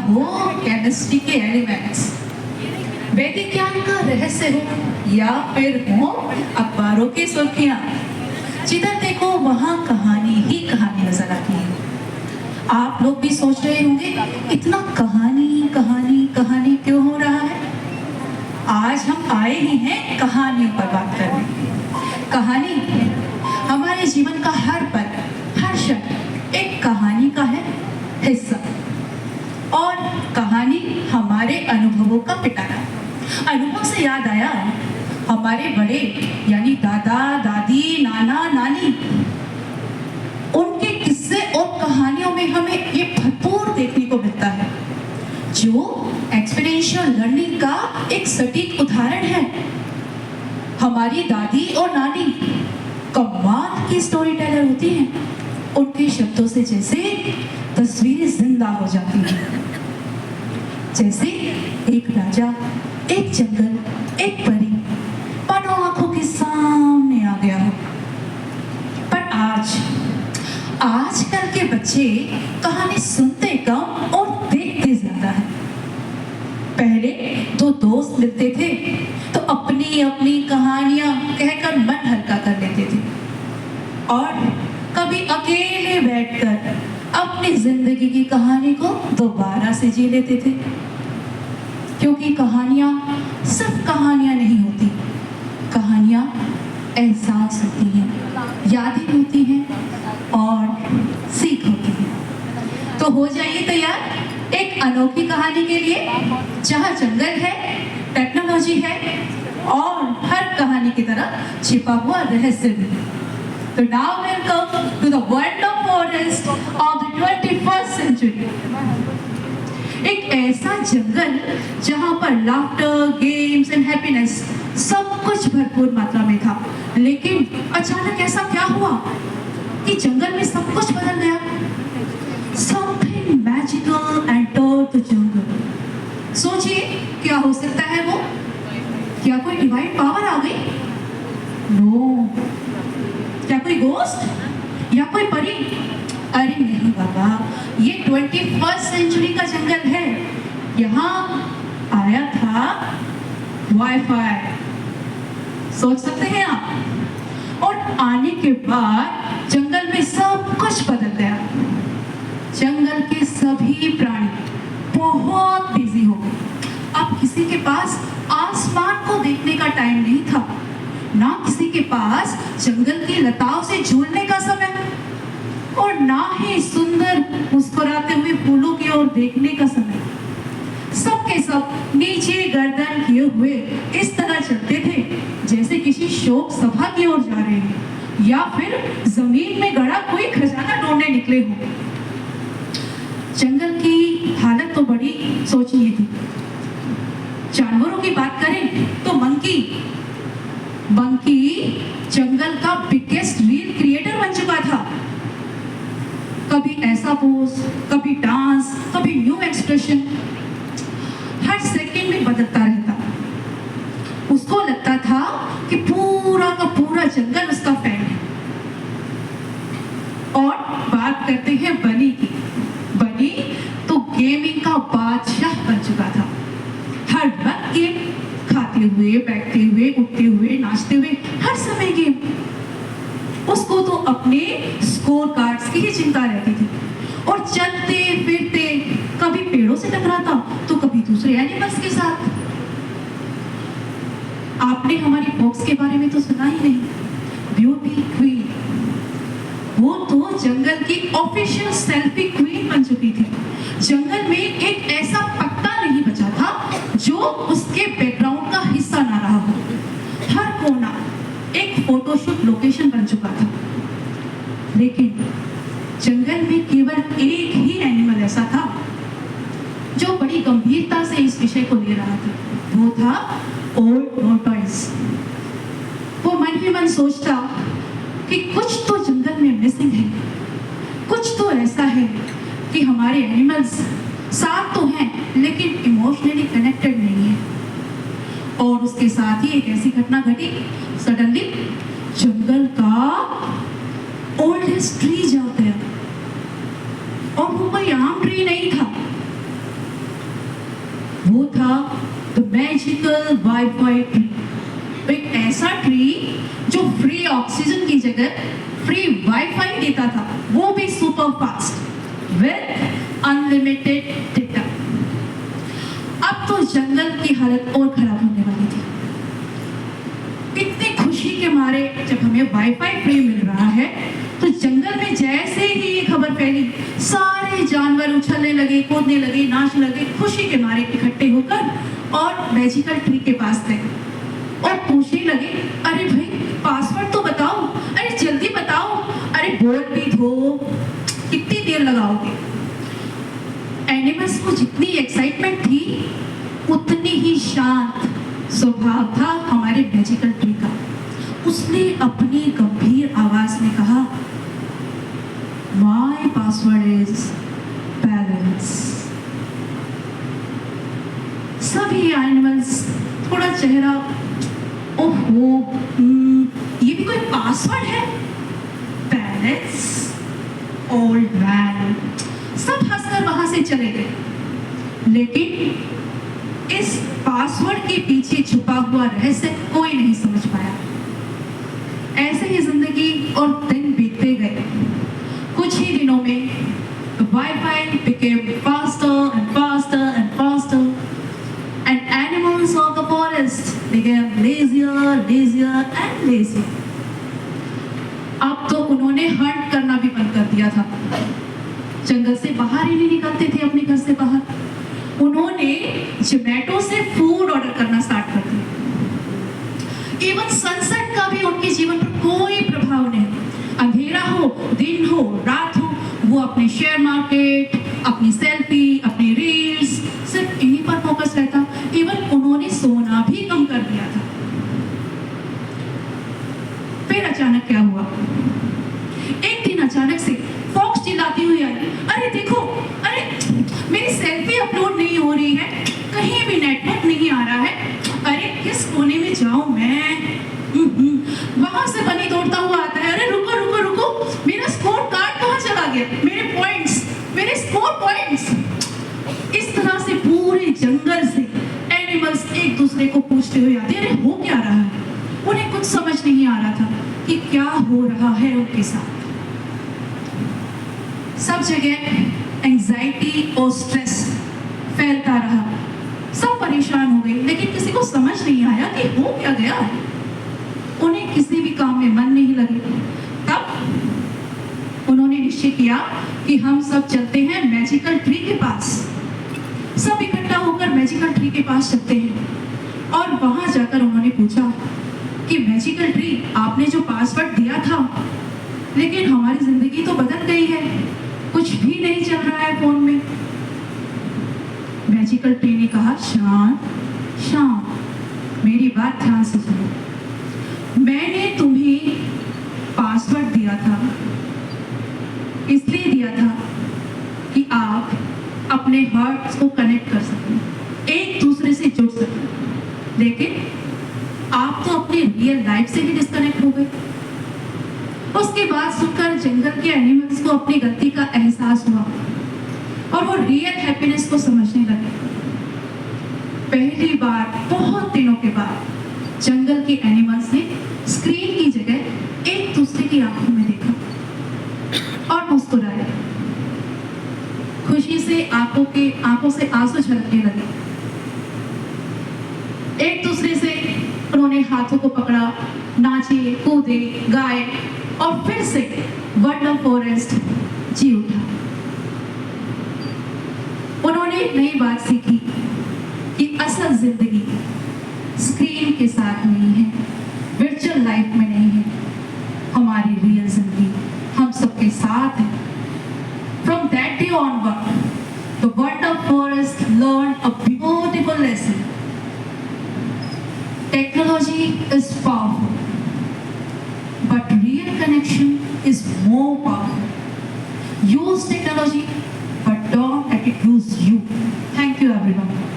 हो केमिस्ट्री के एलिमेंट्स, वैदिक ज्ञान का रहस्य हो या फिर हो अखबारों की सुर्खियां, जिधर देखो वहां कहानी ही कहानी नजर आती है। आप लोग भी सोच रहे होंगे इतना कहानी कहानी कहानी क्यों हो रहा है। आज हम आए ही हैं कहानियों पर बात करने। कहानी हमारे जीवन का हर पल, हर क्षण एक कहानी का है हिस्सा, और कहानी हमारे अनुभवों का पिटारा। अनुभव से याद आया, हमारे बड़े यानी दादा दादी नाना नानी, उनके किस्से और कहानियों में हमें ये भरपूर देखने को मिलता है, जो एक्सपीरियंशियल लर्निंग का एक सटीक उदाहरण है। हमारी दादी और नानी कमाल की स्टोरी टेलर होती हैं। उनके शब्दों से जैसे तस्वीरें जिंदा हो जाती हैं, जैसे एक राजा, एक जंगल, एक परी मानो आंखों के सामने आ गया हो। पर आजकल के बच्चे कहानी सुनते कम और देखते ज्यादा है। पहले दो दोस्त मिलते थे तो अपनी अपनी कहानियां कहकर मन हल्का कर लेते थे, और कभी अकेले बैठकर अपनी जिंदगी की कहानी को दोबारा से जी लेते थे। क्योंकि कहानियां सिर्फ कहानियां नहीं होती, कहानियां एहसास होती हैं, यादें होती हैं और सीख होती है। तो हो जाइए तैयार एक अनोखी कहानी के लिए, जहां जंगल है, टेक्नोलॉजी है और हर कहानी की तरह छिपा हुआ रहस्य भी। तो now welcome to the wonder forest of the 21st century. एक ऐसा जंगल जहां पर लाफ्टर, गेम्स एंड हैप्पीनेस सब कुछ भरपूर मात्रा में था। लेकिन अचानक ऐसा क्या हुआ कि जंगल में सब कुछ बदल गया। Something magical entered the jungle। सोचिए क्या हो सकता है वो? क्या कोई डिवाइन पावर आ गई? नो। क्या कोई गोस्ट या कोई परी? अरे नहीं बाबा, ये 21st सेंचुरी का जंगल है। यहाँ आया था वाईफाई, सोच सकते हैं आप। और आने के बाद जंगल में सब कुछ बदल गया। जंगल के सभी प्राणी बहुत बिजी हो गए। अब किसी के पास आसमान को देखने का टाइम नहीं था, ना किसी के पास जंगल की लताओं से झूलने का समय, और ना ही सुंदर मुस्कुराते हुए फूलों की ओर देखने का समय। सब के सब नीचे गर्दन किए हुए इस तरह चलते थे जैसे किसी शोक सभा की ओर जा रहे हैं, या फिर जमीन में गड़ा कोई खजाना ढूंढने निकले हो। जंगल की हालत तो बड़ी सोचनीय थी। जानवरों की बात करें तो मंकी जंगल का बिगेस्ट रील क्रिएटर बन चुका था। कभी ऐसा पोज, कभी डांस, कभी न्यू एक्सप्रेशन, हर सेकंड में बदलता रहता। उसको लगता था कि पूरा का पूरा जंगल उसका फैन है। और बात करते हैं बनी की। बनी तो गेमिंग का बादशाह बन चुका था। हर वक्त गेम, खाते हुए, बैठते हुए, उठते हुए, नाचते हुए, हर समय गेम। उसको तो अपने स्कोर कार्ड्स की ही चिंता रहती थी, और चलते फिरते कभी पेड़ों से टकराता तो कभी दूसरे एनिमल्स के साथ। आपने हमारी फॉक्स के बारे में तो सुना ही नहीं, ब्यूटी क्वीन। वो तो जंगल की ऑफिशियल सेल्फी क्वीन बन चुकी थी। जंगल में एक ऐसा पत्ता नहीं बचा था जो उसके बैकग्राउंड का हिस्सा ना रहा हो। हर कोना एक फोटोशूट लोकेशन बन चुका था। लेकिन जंगल में केवल एक ही एनिमल ऐसा था जो बड़ी गंभीरता से इस विषय को ले रहा था। वो था ओल्ड टॉर्टोइस। वो मन ही मन सोचता कि कुछ तो जंगल में मिसिंग है, कुछ तो ऐसा है कि हमारे एनिमल्स साथ तो हैं लेकिन इमोशनली कनेक्टेड नहीं है। और उसके साथ ही एक ऐसी घटना घटी, सडनली जंगल का ओल्डेस्ट ट्री जल गया। और वो कोई आम ट्री नहीं था, वो था द मैजिकल वाईफाई ट्री। तो एक ऐसा ट्री जो फ्री ऑक्सीजन की जगह फ्री वाईफाई देता था, वो भी super fast with unlimited data. अब तो जंगल की हालत और खराब होने वाली थी। इतनी खुशी के मारे जब हमें वाईफाई फ्री मिल रहा है, तो जंगल में जैसे ही ये खबर फैली, सारे जानवर उछलने लगे, कूदने लगे, नाचने लगे, खुशी के मारे इकट्ठे होकर और मैजिकल ट्री के पास गए और पूछने लगे, अरे भाई पासवर्ड तो बताओ, अरे जल्दी बताओ, अरे बोल भी दो, कितनी देर लगाओगे। एनिमल्स को जितनी एक्साइटमेंट थी, उतनी ही शांत स्वभाव था हमारे मैजिकल ट्री का। उसने अपनी गंभीर आवाज में कहा, माय पासवर्ड इज बैलेंस। सभी एनिमल्स थोड़ा चेहरा, ओहो, ये भी कोई पासवर्ड है? Balance, old man. सब हंसकर वहां से चले गए। लेकिन इस पासवर्ड के पीछे छुपा हुआ रहस्य कोई नहीं समझ पाया। ऐसे ही जिंदगी और दिन बीतते गए। कुछ ही दिनों में wifi became faster and faster and faster, and animals of the forest became lazier, lazier and lazier. अब तो उन्होंने हंट करना भी बंद कर दिया था। जंगल से बाहर ही नहीं निकलते थे, अपने घर से बाहर। उन्होंने जोमेटो से फूड ऑर्डर करना स्टार्ट कर दिया। इवन सनसेट का भी उनके जीवन पर कोई प्रभाव नहीं। अंधेरा हो, दिन हो, रात हो, वो अपने शेयर मार्केट, अपनी सेल्फी, अपनी रील्स, सिर्फ इन्हीं पर फोकस रहता। इवन उन्होंने सोना भी कम कर दिया था। फिर अचानक क्या हुआ? एक दिन अचानक से फॉक्स चिल्लाती हुई आई, अरे देखो, अरे मेरी सेल्फी अपलोड नहीं हो रही है, कहीं भी नेटवर्क नहीं आ रहा है। अरे किस कोने में जाऊं मैं? वहां से बनी दौड़ता हुआ आता है, अरे रुको रुको रुको, मेरा स्कोर कार्ड कहाँ चला गया? मेरे पॉइंट्स, मेरे स्कोर पॉइंट्स। इस तरह से पूरे जंगल से एनिमल्स एक दूसरे को पूछते हुए आते, अरे हो क्या रहा है? उन्हें कुछ समझ नहीं आ रहा था कि क्या हो रहा है उनके साथ। सब जगह एंजाइटी और स्ट्रेस फैलता रहा। सब परेशान हो गए, लेकिन किसी को समझ नहीं आया कि हो क्या गया। उन्हें किसी भी काम में मन नहीं लगे। तब उन्होंने निश्चय किया कि हम सब चलते हैं मैजिकल ट्री के पास। सब इकट्ठा होकर मैजिकल ट्री के पास चलते हैं और वहां जाकर उन्होंने पूछा कि मैजिकल ट्री, आपने जो पासवर्ड दिया था, लेकिन हमारी जिंदगी तो बदल गई है, कुछ भी नहीं चल रहा है फोन में। मैजिकल ट्री ने कहा, शांत शांत, मेरी बात ध्यान से सुनो। मैंने तुम्हें पासवर्ड दिया था, इसलिए दिया था कि आप अपने हार्ट्स को कनेक्ट कर सकें, एक दूसरे से जुड़ सकें। लेकिन आप तो अपने रियल लाइफ से ही डिस्कनेक्ट हो गए। उसके बाद सुनकर जंगल के एनिमल्स को अपनी गलती का एहसास हुआ और वो रियल हैप्पीनेस को समझने लगे। पहली बार बहुत दिनों के बाद जंगल के एनिमल्स ने स्क्रीन की जगह एक दूसरे की आंखों में देखा और मुस्कुराए। खुशी से आंखों से आंसू झलकने लगे। एक दूसरे से उन्होंने हाथों को पकड़ा, नाचे, कूदे, गाए और फिर से वंडर फॉरेस्ट जी उठा। उन्होंने एक नई बात सीखी कि असल जिंदगी स्क्रीन के साथ नहीं है, वर्चुअल लाइफ में नहीं है। हमारी रियल जिंदगी हम सबके साथ है। From that day onward, the wonder forest learned a beautiful lesson. Technology is powerful, but real connection is more powerful. Use technology, but don't let it use you. Thank you, everyone.